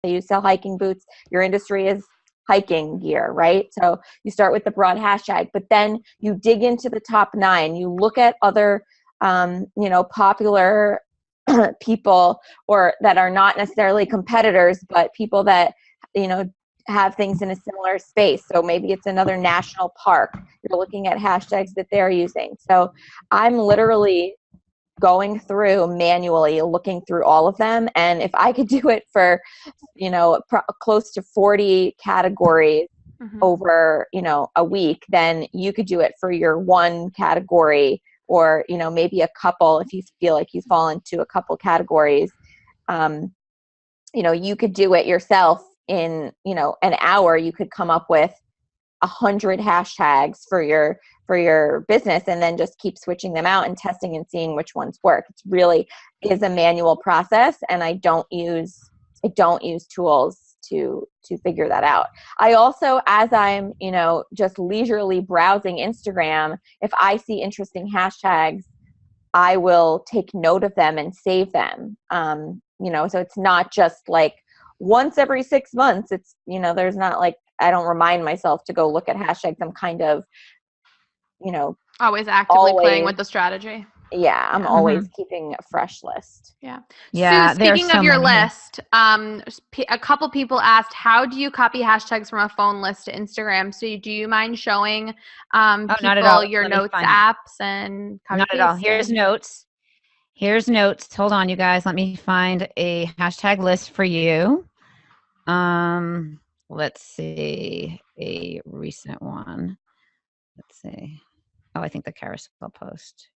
you sell hiking boots, your industry is hiking gear, right? So you start with the broad hashtag, but then you dig into the top 9. You look at other, popular people, or that are not necessarily competitors, but people that, have things in a similar space. So maybe it's another national park. You're looking at hashtags that they're using. So I'm literally going through manually, looking through all of them. And if I could do it for, close to 40 categories over, a week, then you could do it for your one category, or, maybe a couple, if you feel like you fall into a couple categories. You could do it yourself in, an hour. You could come up with 100 hashtags for your business, and then just keep switching them out and testing and seeing which ones work. It really is a manual process, and I don't use tools to figure that out. I also, as I'm, just leisurely browsing Instagram, if I see interesting hashtags, I will take note of them and save them. So it's not just like once every 6 months. It's, there's not like, I don't remind myself to go look at hashtags. I'm kind of, always actively playing with the strategy. Yeah, I'm always keeping a fresh list. Yeah. Yeah. Sue, speaking of your list, a couple people asked, how do you copy hashtags from a phone list to Instagram? So do you mind showing people your notes apps and copy? Not at all. Here's notes. Hold on, you guys. Let me find a hashtag list for you. Let's see, a recent one. Let's see. Oh, I think the carousel post.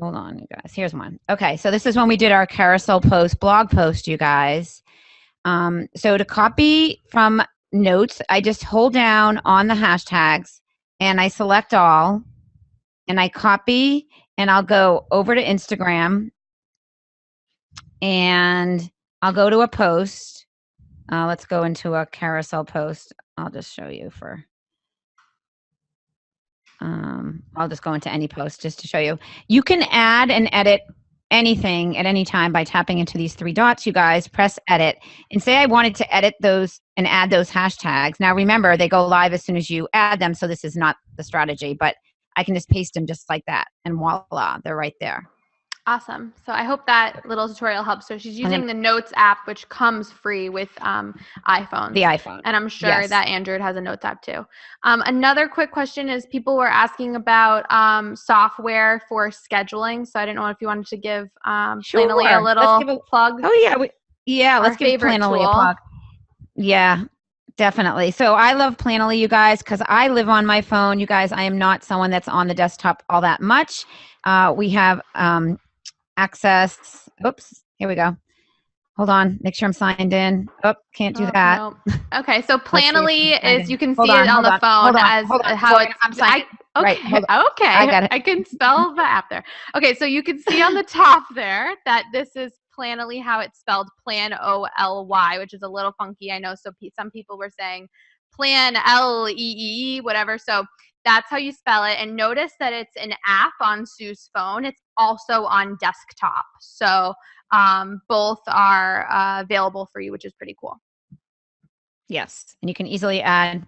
Hold on, you guys. Here's one. Okay, so this is when we did our carousel post, blog post, you guys. So to copy from notes, I just hold down on the hashtags and I select all and I copy, and I'll go over to Instagram and I'll go to a post. Let's go into a carousel post. I'll just show you for... I'll just go into any post just to show you. You can add and edit anything at any time by tapping into these 3 dots, you guys. Press edit and say I wanted to edit those and add those hashtags. Now remember, they go live as soon as you add them, so this is not the strategy, but I can just paste them just like that, and voila, they're right there. Awesome. So I hope that little tutorial helps. So she's using the Notes app, which comes free with iPhones. The iPhone. And I'm sure that Android has a Notes app too. Another quick question is, people were asking about software for scheduling. So I didn't know if you wanted to give Planoly a little plug. Oh, yeah. Let's give Planoly a plug. Yeah, definitely. So I love Planoly, you guys, because I live on my phone. You guys, I am not someone that's on the desktop all that much. We have... access. Oops, here we go. Hold on, make sure I'm signed in. Oh, can't do that. No. Okay, so Planoly is, you can see it on the phone as how it's... I'm signed. Okay, okay. I got it. I can spell the app there. Okay, so you can see on the top there that this is Planoly, how it's spelled, Plan-O-L-Y, which is a little funky, I know. So some people were saying Plan L-E-E, whatever. So that's how you spell it. And notice that it's an app on Sue's phone. It's also on desktop. So both are available for you, which is pretty cool. Yes. And you can easily add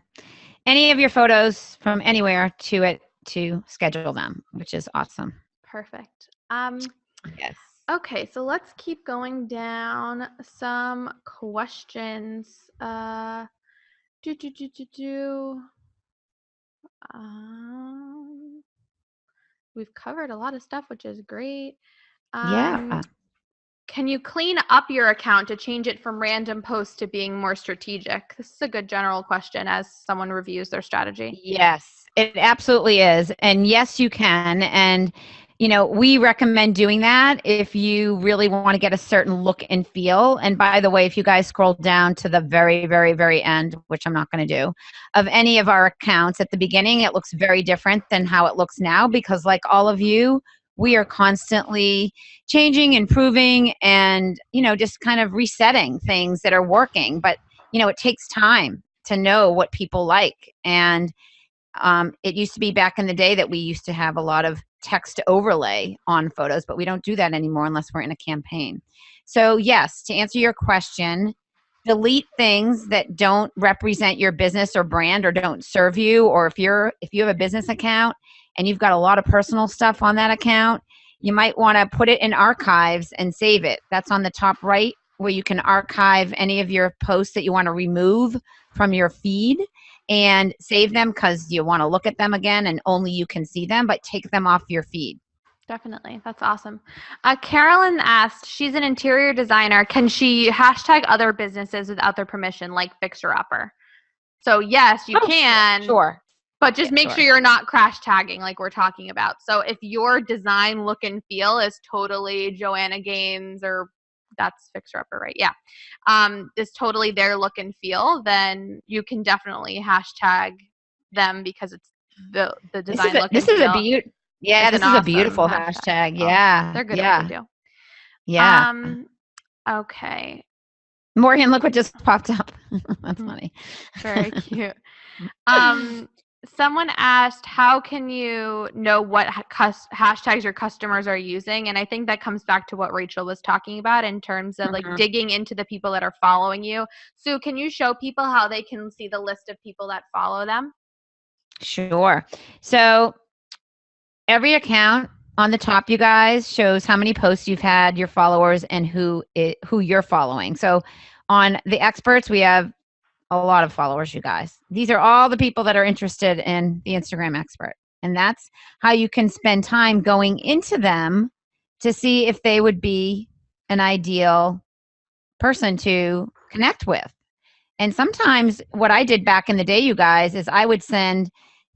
any of your photos from anywhere to it to schedule them, which is awesome. Perfect. Yes. Okay, so let's keep going down some questions. We've covered a lot of stuff, which is great. Yeah. Can you clean up your account to change it from random posts to being more strategic? This is a good general question as someone reviews their strategy. Yes, it absolutely is. And yes, you can. And, we recommend doing that if you really want to get a certain look and feel. And by the way, if you guys scroll down to the very, very, very end, which I'm not going to do, of any of our accounts at the beginning, it looks very different than how it looks now, because like all of you, we are constantly changing, improving, and, just kind of resetting things that are working. But, it takes time to know what people like. And it used to be back in the day that we used to have a lot of text overlay on photos, but we don't do that anymore unless we're in a campaign. So yes, to answer your question, delete things that don't represent your business or brand or don't serve you, or if you have a business account and you've got a lot of personal stuff on that account, you might want to put it in archives and save it. That's on the top right where you can archive any of your posts that you want to remove from your feed and save them because you want to look at them again and only you can see them, but take them off your feed. Definitely. That's awesome. Carolyn asked, she's an interior designer. Can she hashtag other businesses without their permission, like Fixer Upper? So yes, you can. Sure. But just make sure you're not crash tagging like we're talking about. So if your design look and feel is totally Joanna Gaines, or that's Fixer Upper, right? Yeah. Is totally their look and feel, then you can definitely hashtag them because it's the design look and feel. Yeah, this is a beautiful hashtag. Yeah. They're good at what they do. Yeah. Okay. Morgan, look what just popped up. That's funny. Very cute. Someone asked, how can you know what hashtags your customers are using? And I think that comes back to what Rachel was talking about in terms of like digging into the people that are following you. Sue, can you show people how they can see the list of people that follow them? Sure. So every account on the top, you guys, shows how many posts you've had, your followers, and who you're following. So on the experts, we have a lot of followers, you guys. These are all the people that are interested in the Instagram expert. And that's how you can spend time going into them to see if they would be an ideal person to connect with. And sometimes what I did back in the day, you guys, is I would send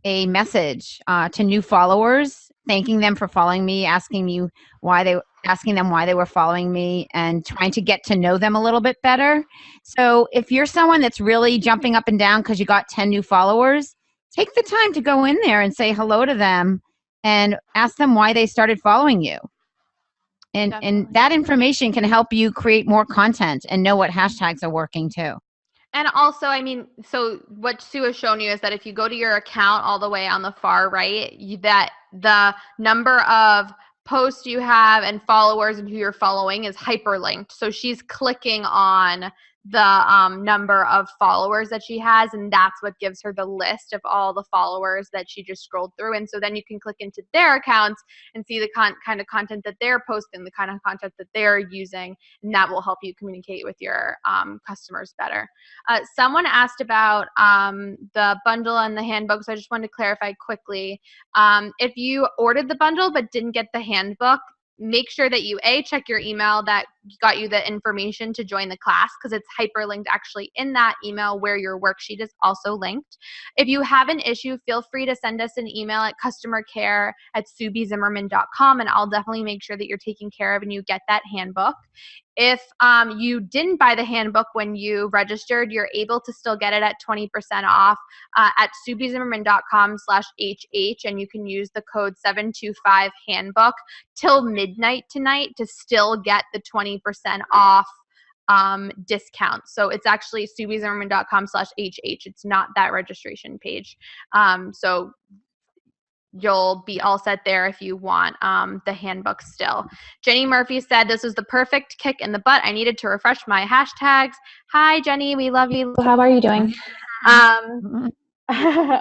a message to new followers, thanking them for following me, asking them why they were following me, and trying to get to know them a little bit better. So if you're someone that's really jumping up and down because you got 10 new followers, take the time to go in there and say hello to them and ask them why they started following you. And that information can help you create more content and know what hashtags are working too. And also, I mean, so what Sue has shown you is that if you go to your account all the way on the far right, that the number of posts you have and followers and who you're following is hyperlinked. So she's clicking on the number of followers that she has, and that's what gives her the list of all the followers that she just scrolled through. And so then you can click into their accounts and see the kind of content that they're posting, the kind of content that they're using, and that will help you communicate with your customers better. Someone asked about the bundle and the handbook, so I just wanted to clarify quickly. If you ordered the bundle but didn't get the handbook, make sure that you check your email that got you the information to join the class, because it's hyperlinked actually in that email where your worksheet is also linked. If you have an issue, feel free to send us an email at customercare@subiezimmerman.com, and I'll definitely make sure that you're taken care of and you get that handbook. If you didn't buy the handbook when you registered, you're able to still get it at 20% off at subiezimmerman.com/HH, and you can use the code 725handbook till midnight tonight to still get the 20% off discount. So it's actually subiezimmerman.com/HH. It's not that registration page. So you'll be all set there if you want the handbook still. Jenny Murphy said, this was the perfect kick in the butt. I needed to refresh my hashtags. Hi, Jenny. We love you. How are you doing?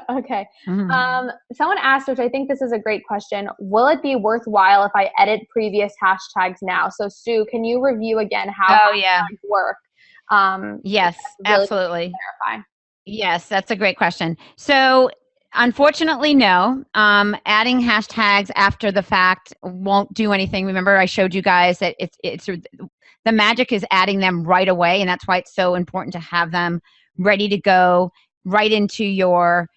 Okay. Someone asked, which I think this is a great question, will it be worthwhile if I edit previous hashtags now? So Sue, can you review again how hashtags work? Yes, really absolutely. Clarify. Yes, that's a great question. So unfortunately, no. Adding hashtags after the fact won't do anything. Remember, I showed you guys that it's the magic is adding them right away, and that's why it's so important to have them ready to go right into your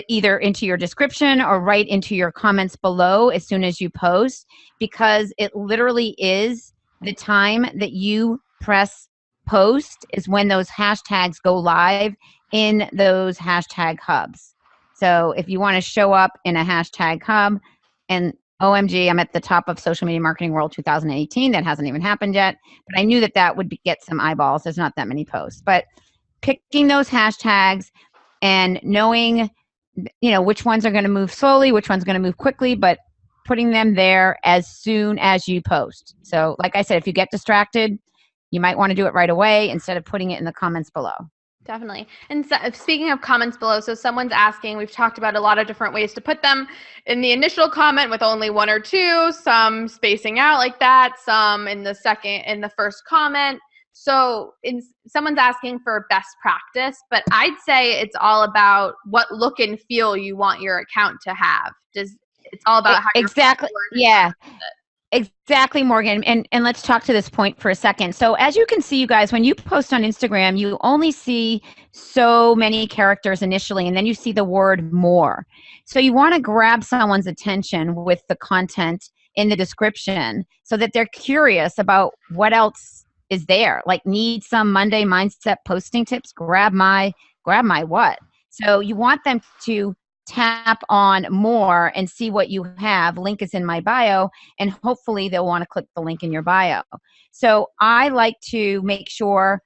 either into your description or right into your comments below as soon as you post, because it literally is the time that you press post is when those hashtags go live in those hashtag hubs. So if you want to show up in a hashtag hub, and OMG, I'm at the top of Social Media Marketing World 2018. That hasn't even happened yet, but I knew that would get some eyeballs. There's not that many posts, but picking those hashtags and knowing, which ones are going to move slowly, which one's going to move quickly, but putting them there as soon as you post. So like I said, if you get distracted, you might want to do it right away instead of putting it in the comments below. Definitely. And so, speaking of comments below, so someone's asking, we've talked about a lot of different ways to put them in the initial comment with only 1 or 2, some spacing out like that, some in the first comment. So someone's asking for best practice, but I'd say it's all about what look and feel you want your account to have. It's all about how exactly. Yeah. Exactly, Morgan. And let's talk to this point for a second. So as you can see, you guys, when you post on Instagram, you only see so many characters initially, and then you see the word more. So you want to grab someone's attention with the content in the description so that they're curious about what else is there. Like, need some Monday mindset posting tips? Grab my what? So you want them to tap on more and see what you have. Link is in my bio, and hopefully they'll want to click the link in your bio. So I like to make sure,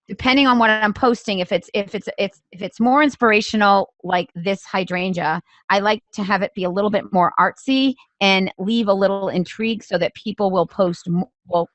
depending on what I'm posting, if it's more inspirational, like this hydrangea, I like to have it be a little bit more artsy and leave a little intrigue so that people will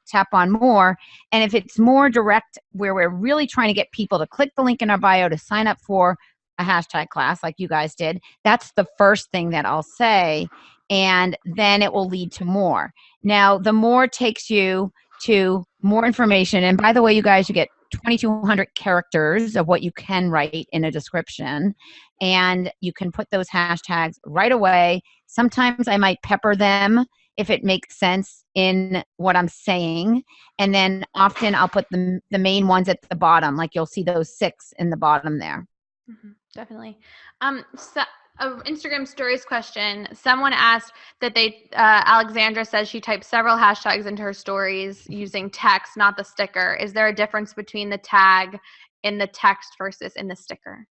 tap on more. And if it's more direct, where we're really trying to get people to click the link in our bio to sign up for a hashtag class like you guys did, that's the first thing that I'll say, and then it will lead to more. Now, the more takes you to more information. And by the way, you guys, you get 2,200 characters of what you can write in a description, and you can put those hashtags right away. Sometimes I might pepper them if it makes sense in what I'm saying, and then often I'll put the main ones at the bottom, like you'll see those 6 in the bottom there. Mm-hmm, definitely. So Instagram stories question. Someone asked that Alexandra says she types several hashtags into her stories using text, not the sticker. Is there a difference between the tag in the text versus in the sticker?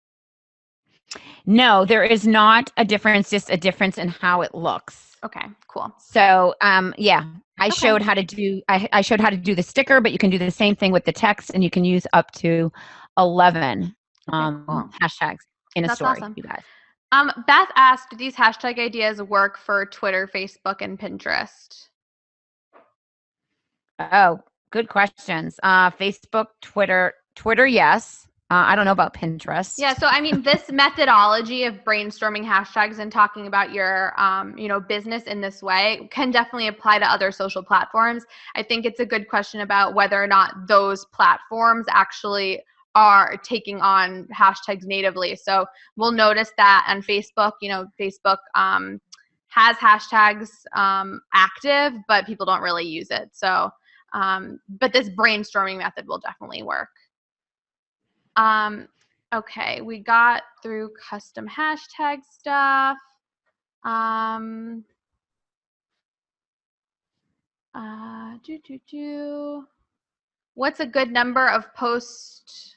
No, there is not a difference, just a difference in how it looks. Okay, cool. So, yeah, I showed how to do the sticker, but you can do the same thing with the text, and you can use up to 11 hashtags in a story. Awesome. You guys. Beth asked, do these hashtag ideas work for Twitter, Facebook, and Pinterest? Oh, good questions. Facebook, Twitter, yes. I don't know about Pinterest. Yeah, so I mean, this methodology of brainstorming hashtags and talking about your, business in this way can definitely apply to other social platforms. I think it's a good question about whether or not those platforms actually are taking on hashtags natively. So we'll notice that on Facebook, Facebook has hashtags active, but people don't really use it. So, but this brainstorming method will definitely work. Okay, we got through custom hashtag stuff. What's a good number of posts?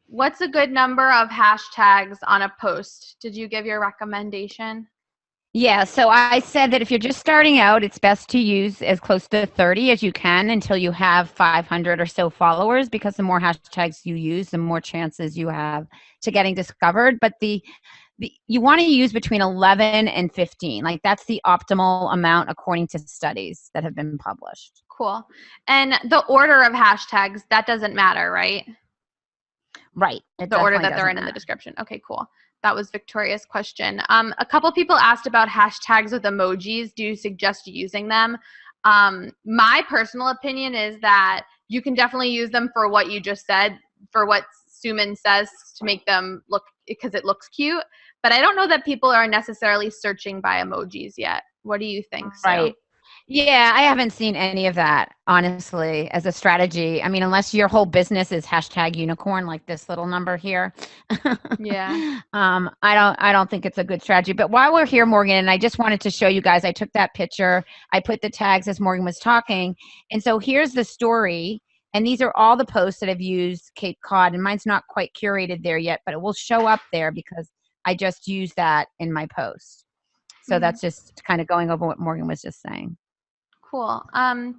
What's a good number of hashtags on a post? Did you give your recommendation? Yeah, so I said that if you're just starting out, it's best to use as close to 30 as you can until you have 500 or so followers, because the more hashtags you use, the more chances you have to getting discovered. But you want to use between 11 and 15. Like, that's the optimal amount according to studies that have been published. Cool. And the order of hashtags, that doesn't matter, right? Right. The order that they're in the description. Okay, cool. That was Victoria's question. A couple people asked about hashtags with emojis. Do you suggest using them? My personal opinion is that you can definitely use them for what you just said, for what Suman says, to make them look, because it looks cute. But I don't know that people are necessarily searching by emojis yet. What do you think, Sue? Right. Yeah, I haven't seen any of that, honestly, as a strategy. I mean, unless your whole business is hashtag unicorn, like this little number here. Yeah. I don't think it's a good strategy. But while we're here, Morgan, and I just wanted to show you guys, I took that picture. I put the tags as Morgan was talking. And so here's the story. And these are all the posts that I've used Cape Cod. And mine's not quite curated there yet, but it will show up there because I just used that in my post. So that's just kind of going over what Morgan was just saying. Cool. A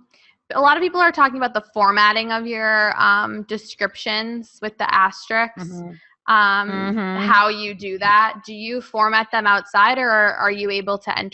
lot of people are talking about the formatting of your descriptions with the asterisks. how you do that. Do you format them outside, or are you able to enter